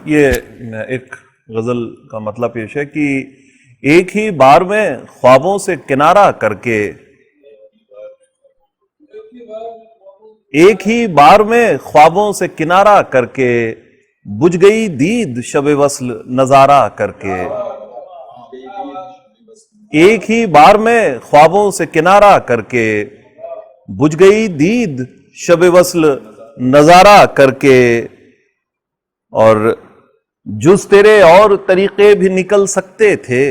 یہ ایک غزل کا مطلب پیش ہے کہ ایک ہی بار میں خوابوں سے کنارہ کر کے، ایک ہی بار میں خوابوں سے کنارہ کر کے بجھ گئی دید شب وصل نظارہ کر کے، ایک ہی بار میں خوابوں سے کنارہ کر کے بجھ گئی دید شب وصل نظارہ کر کے، اور جز تیرے اور طریقے بھی نکل سکتے تھے،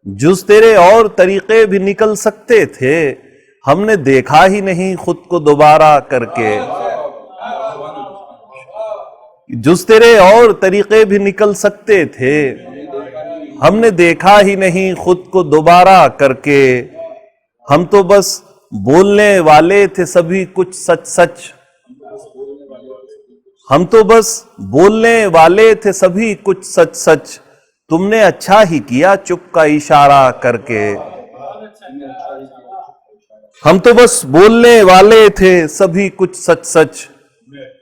جز تیرے اور طریقے بھی نکل سکتے تھے، ہم نے دیکھا ہی نہیں خود کو دوبارہ کر کے، جز تیرے اور طریقے بھی نکل سکتے تھے، ہم نے دیکھا ہی نہیں خود کو دوبارہ کر کے، ہم تو بس بولنے والے تھے سبھی کچھ سچ سچ، ہم تو بس بولنے والے تھے سبھی کچھ سچ سچ، تم نے اچھا ہی کیا چپ کا اشارہ کر کے، ہم تو بس بولنے والے تھے سبھی کچھ سچ سچ،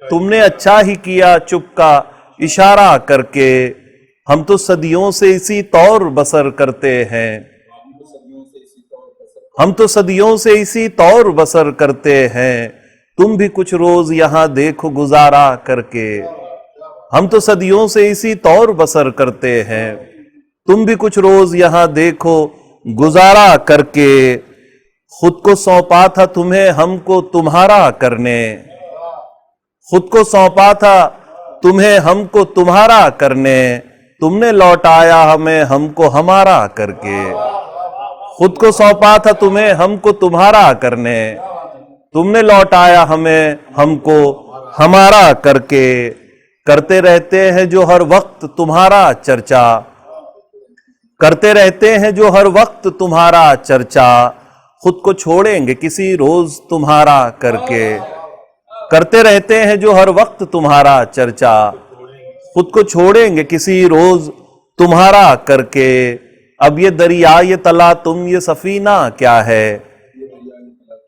تم نے اچھا ہی کیا چپ کا اشارہ کر کے، ہم تو صدیوں سے اسی طور بسر کرتے ہیں، ہم تو صدیوں سے اسی طور بسر کرتے ہیں، تم بھی کچھ روز یہاں دیکھو گزارا کر کے، ہم تو صدیوں سے اسی طور بسر کرتے ہیں، تم بھی کچھ روز یہاں دیکھو گزارا کر کے، خود کو سونپا تھا تمہیں ہم کو تمہارا کرنے، خود کو سونپا تھا تمہیں ہم کو تمہارا کرنے، تم نے لوٹایا ہمیں ہم کو ہمارا کر کے، خود کو سونپا تھا تمہیں ہم کو تمہارا کرنے، تم نے لوٹایا ہمیں ہم کو ہمارا کر کے، کرتے رہتے ہیں جو ہر وقت تمہارا چرچا، کرتے رہتے ہیں جو ہر وقت تمہارا چرچا، خود کو چھوڑیں گے کسی روز تمہارا کر کے، کرتے رہتے ہیں جو ہر وقت تمہارا چرچا، خود کو چھوڑیں گے کسی روز تمہارا کر کے، اب یہ دریا یہ تلا تم یہ سفینہ کیا ہے،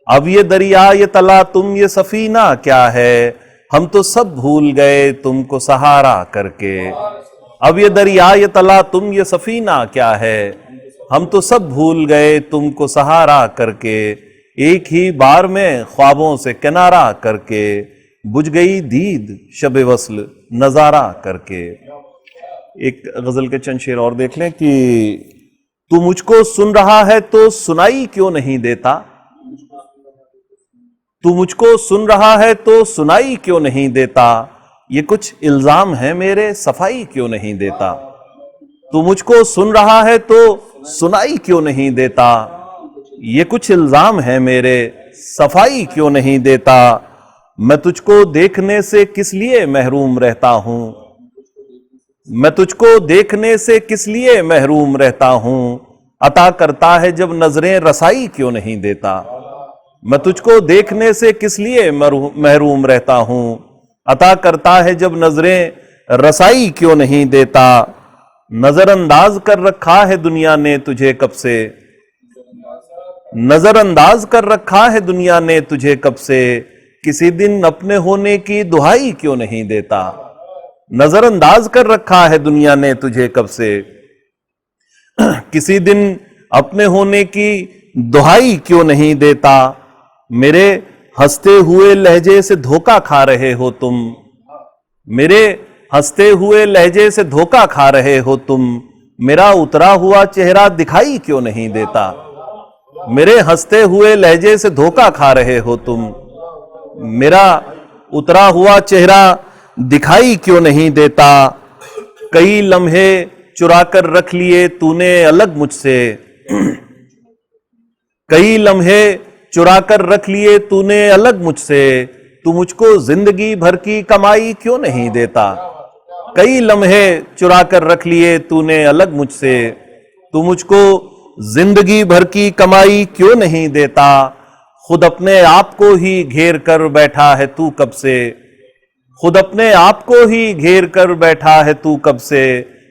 اب یہ دریا یہ تلا تم یہ سفینہ کیا ہے، ہم تو سب بھول گئے تم کو سہارا کر کے، اب یہ دریا یہ تلا تم یہ سفینہ کیا ہے، ہم تو سب بھول گئے تم کو سہارا کر کے، ایک ہی بار میں خوابوں سے کنارہ کر کے بجھ گئی دید شب وصل نظارہ کر کے۔ ایک غزل کے چند شعر اور دیکھ لیں کہ تو مجھ کو سن رہا ہے تو سنائی کیوں نہیں دیتا، تو مجھ کو سن رہا ہے تو سنائی کیوں نہیں دیتا، یہ کچھ الزام ہے میرے صفائی کیوں نہیں دیتا، تو مجھ کو سن رہا ہے تو سنائی کیوں نہیں دیتا، یہ کچھ الزام ہے میرے صفائی کیوں نہیں دیتا، میں تجھ کو دیکھنے سے کس لیے محروم رہتا ہوں، میں تجھ کو دیکھنے سے کس لیے محروم رہتا ہوں، عطا کرتا ہے جب نظریں رسائی کیوں نہیں دیتا، میں تجھ کو دیکھنے سے کس لیے محروم رہتا ہوں، عطا کرتا ہے جب نظریں رسائی کیوں نہیں دیتا، نظر انداز کر رکھا ہے دنیا نے تجھے کب سے، نظر انداز کر رکھا ہے دنیا نے تجھے کب سے، کسی دن اپنے ہونے کی دہائی کیوں نہیں دیتا، نظر انداز کر رکھا ہے دنیا نے تجھے کب سے، کسی دن اپنے ہونے کی دہائی کیوں نہیں دیتا، میرے ہنستے ہوئے لہجے سے دھوکہ کھا رہے ہو تم، میرے ہنستے ہوئے لہجے سے دھوکہ کھا رہے ہو تم، میرا اترا ہوا چہرہ دکھائی کیوں نہیں دیتا، میرے ہنستے ہوئے لہجے سے دھوکہ کھا رہے ہو تم، میرا اترا ہوا چہرہ دکھائی کیوں نہیں دیتا، کئی لمحے چرا کر رکھ لیے تو نے الگ مجھ سے، کئی لمحے چرا کر رکھ لیے تو نے الگ مجھ سے، تو مجھ کو زندگی بھر کی کمائی کیوں نہیں دیتا، کئی لمحے چرا کر رکھ لیے تو نے الگ مجھ سے، تو مجھ کو زندگی بھر کی کمائی کیوں نہیں دیتا، خود اپنے آپ کو ہی گھیر کر بیٹھا ہے تو کب سے، خود اپنے آپ کو ہی گھیر کر بیٹھا ہے تو کب سے،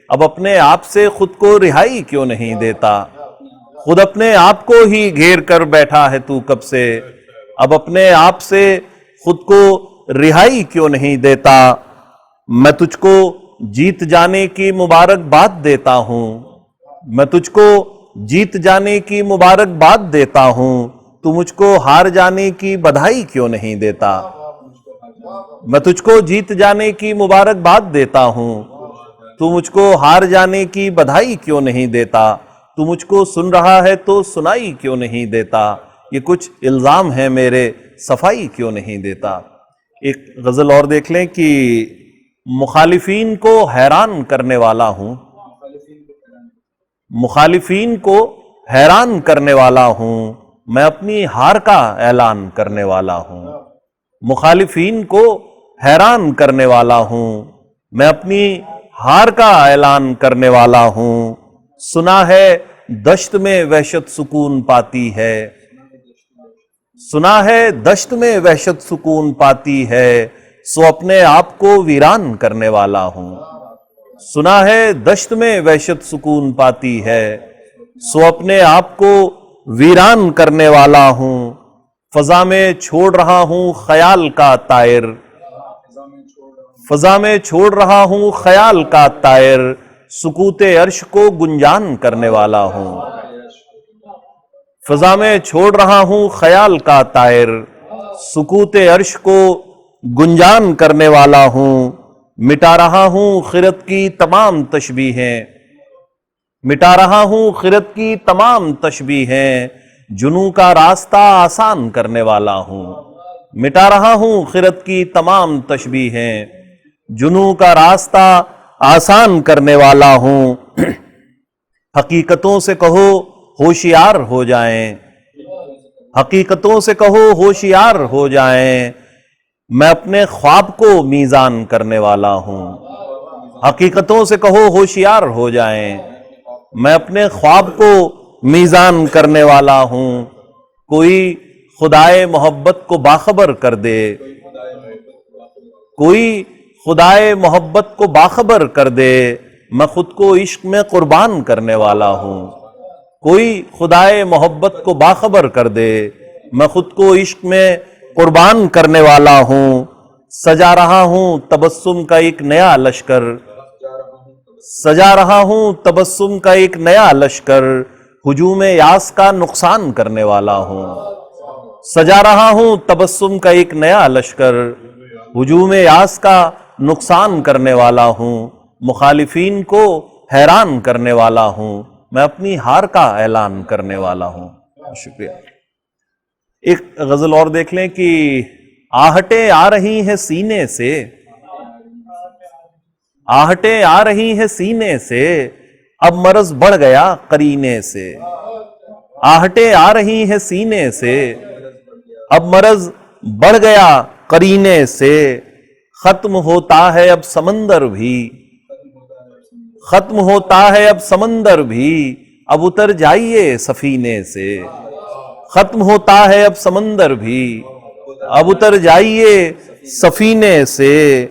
اب اپنے آپ سے خود کو رہائی کیوں نہیں دیتا، خود اپنے آپ کو ہی گھیر کر بیٹھا ہے تو کب سے، اب اپنے آپ سے خود کو رہائی کیوں نہیں دیتا، میں تجھ کو جیت جانے کی مبارکباد دیتا ہوں، میں تجھ کو جیت جانے کی مبارکباد دیتا ہوں، تو مجھ کو ہار جانے کی بدھائی کیوں نہیں دیتا؟ میں تجھ کو جیت جانے کی مبارکباد دیتا ہوں، تو مجھ کو ہار جانے کی بدھائی کیوں نہیں دیتا؟ تو مجھ کو سن رہا ہے تو سنائی کیوں نہیں دیتا؟ یہ کچھ الزام ہے میرے، صفائی کیوں نہیں دیتا؟ ایک غزل اور دیکھ لیں کہ مخالفین کو حیران کرنے والا ہوں، مخالفین کو حیران کرنے والا ہوں، میں اپنی ہار کا اعلان کرنے والا ہوں، مخالفین کو حیران کرنے والا ہوں، میں اپنی ہار کا اعلان کرنے والا ہوں۔ سنا ہے دشت میں وحشت سکون پاتی ہے، سنا ہے دشت میں وحشت سکون پاتی ہے، سو اپنے آپ کو ویران کرنے والا ہوں۔ سنا ہے دشت میں وحشت سکون پاتی ہے، سو اپنے آپ کو ویران کرنے والا ہوں۔ فضا میں چھوڑ رہا ہوں خیال کا طائر، فضا میں چھوڑ رہا ہوں خیال کا طائر، سکوت عرش کو گنجان کرنے والا ہوں۔ فضا میں چھوڑ رہا ہوں خیال کا طائر، سکوت عرش کو گنجان کرنے والا ہوں۔ مٹا رہا ہوں خرد کی تمام تشبیہیں، مٹا رہا ہوں خرد کی تمام تشبیہیں، جنوں کا راستہ آسان کرنے والا ہوں۔ مٹا رہا ہوں خرد کی تمام تشبیہیں، جنوں کا راستہ آسان کرنے والا ہوں۔ حقیقتوں سے کہو ہوشیار ہو جائیں، حقیقتوں سے کہو ہوشیار ہو جائیں، میں اپنے خواب کو میزان کرنے والا ہوں۔ حقیقتوں سے کہو ہوشیار ہو جائیں، میں اپنے خواب کو میزان کرنے والا ہوں۔ کوئی خدائے محبت کو باخبر کر دے، کوئی خدائے محبت کو باخبر کر دے، میں خود کو عشق میں قربان کرنے والا ہوں۔ کوئی خدائے محبت کو باخبر کر دے، میں خود کو عشق میں قربان کرنے والا ہوں۔ سجا رہا ہوں تبسم کا ایک نیا لشکر، سجا رہا ہوں تبسم کا ایک نیا لشکر، ہجوم یاس کا نقصان کرنے والا ہوں۔ سجا رہا ہوں تبسم کا ایک نیا لشکر، ہجوم یاس کا نقصان کرنے والا ہوں۔ مخالفین کو حیران کرنے والا ہوں، میں اپنی ہار کا اعلان کرنے والا ہوں۔ شکریہ۔ ایک غزل اور دیکھ لیں کہ آہٹیں آ رہی ہیں سینے سے، آہٹیں آ رہی ہیں سینے سے، اب مرض بڑھ گیا قرینے سے۔ آہٹیں آ رہی ہیں سینے سے، اب مرض بڑھ گیا قرینے سے، ختم ہوتا ہے اب سمندر بھی، ختم ہوتا ہے اب سمندر بھی، اب اتر جائیے سفینے سے۔ ختم ہوتا ہے اب سمندر بھی، اب اتر جائیے سفینے سے۔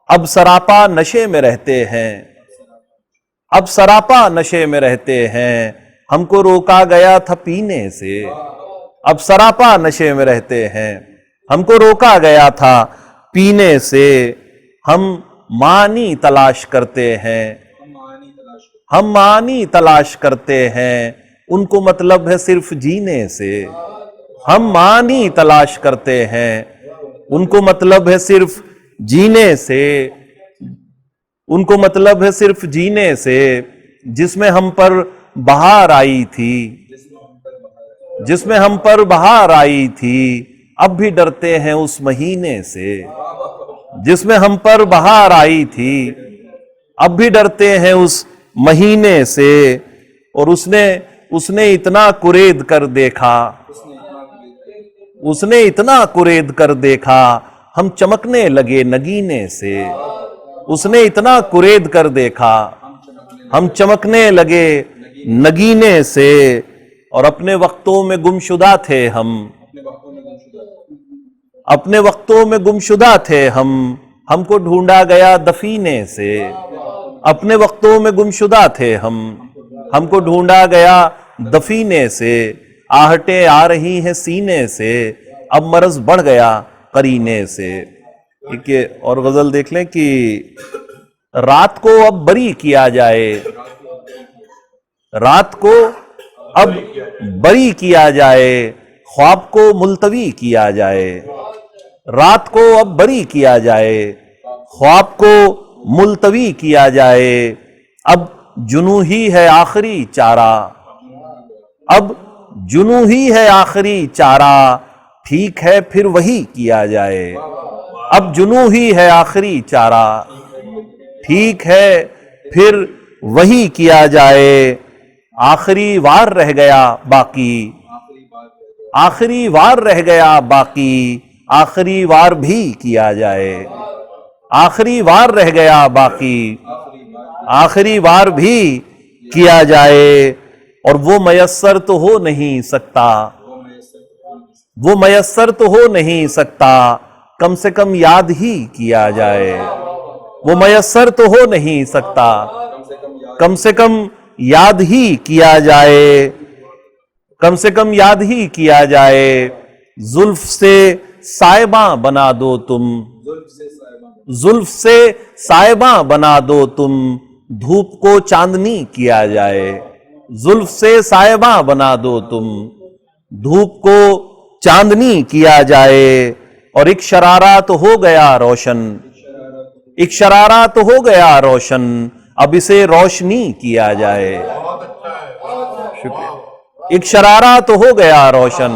اب سراپا نشے میں رہتے ہیں، اب سراپا نشے میں رہتے ہیں، ہم کو روکا گیا تھا پینے سے۔ اب سراپا نشے میں رہتے ہیں، ہم کو روکا گیا تھا پینے سے۔ ہم معنی تلاش کرتے ہیں، ہم معنی تلاش کرتے ہیں، ان کو مطلب ہے صرف جینے سے۔ ہم معنی تلاش کرتے ہیں، ان کو مطلب ہے صرف جینے سے، ان کو مطلب ہے صرف جینے سے۔ جس میں ہم پر بہار آئی تھی، جس میں ہم پر بہار آئی تھی، اب بھی ڈرتے ہیں اس مہینے سے۔ جس میں ہم پر بہار آئی تھی، اب بھی ڈرتے ہیں اس مہینے سے۔ اور اس نے اتنا کرید کر دیکھا، اس نے اتنا کرید کر دیکھا، ہم چمکنے لگے نگینے سے۔ اس نے اتنا کرید کر دیکھا، ہم چمکنے لگے نگینے سے۔ اور اپنے وقتوں میں گمشدہ تھے ہم، اپنے وقتوں میں گمشدہ تھے ہم کو ڈھونڈا گیا دفینے سے۔ اپنے وقتوں میں گمشدہ تھے ہم کو ڈھونڈا گیا دفینے سے۔ آہٹیں آ رہی ہیں سینے سے، اب مرض بڑھ گیا قرینے سے۔ ایک اور غزل دیکھ لیں کہ رات کو اب بری کیا جائے، رات کو اب بری کیا جائے، خواب کو ملتوی کیا جائے، رات کو اب بری کیا جائے، خواب کو ملتوی کیا جائے، اب جنوں ہی ہے آخری چارہ، اب جنوں ہی ہے آخری چارہ، ٹھیک ہے پھر وہی کیا جائے، اب جنوں ہی ہے آخری چارہ، ٹھیک ہے پھر وہی کیا جائے، آخری وار رہ گیا باقی، آخری وار رہ گیا باقی، آخری وار بھی کیا جائے، آخری وار رہ گیا باقی، آخری وار بھی کیا جائے، اور وہ میسر تو ہو نہیں سکتا، وہ میسر تو ہو نہیں سکتا، کم سے کم یاد ہی کیا جائے، وہ میسر تو ہو نہیں سکتا، کم سے کم یاد ہی کیا جائے، کم سے کم یاد ہی کیا جائے، زلف سے سائباں بنا دو تم، زلف سے سائباں بنا دو تم، دھوپ کو چاندنی کیا جائے، زلف سے سائباں بنا دو تم، دھوپ کو چاندنی کیا جائے، اور ایک شرارہ تو ہو گیا روشن، ایک شرارہ تو ہو گیا روشن، اب اسے روشنی کیا جائے، شکریہ، ایک شرارہ تو ہو گیا روشن،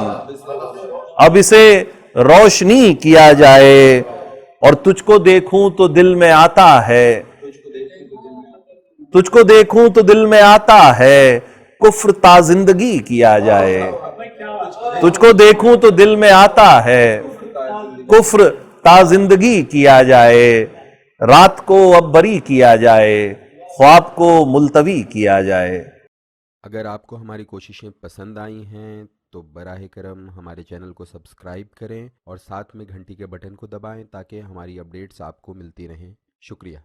اب اسے روشنی کیا جائے، اور تجھ کو دیکھوں تو دل میں آتا ہے، تجھ کو دیکھوں تو دل میں آتا ہے، کفر تا زندگی کیا جائے، تجھ کو دیکھوں تو دل میں آتا ہے، کفر تا زندگی کیا جائے، رات کو اب بری کیا جائے، خواب کو ملتوی کیا جائے۔ اگر آپ کو ہماری کوششیں پسند آئی ہیں تو براہ کرم ہمارے چینل کو سبسکرائب کریں اور ساتھ میں گھنٹی کے بٹن کو دبائیں تاکہ ہماری اپڈیٹس آپ کو ملتی رہیں۔ شکریہ۔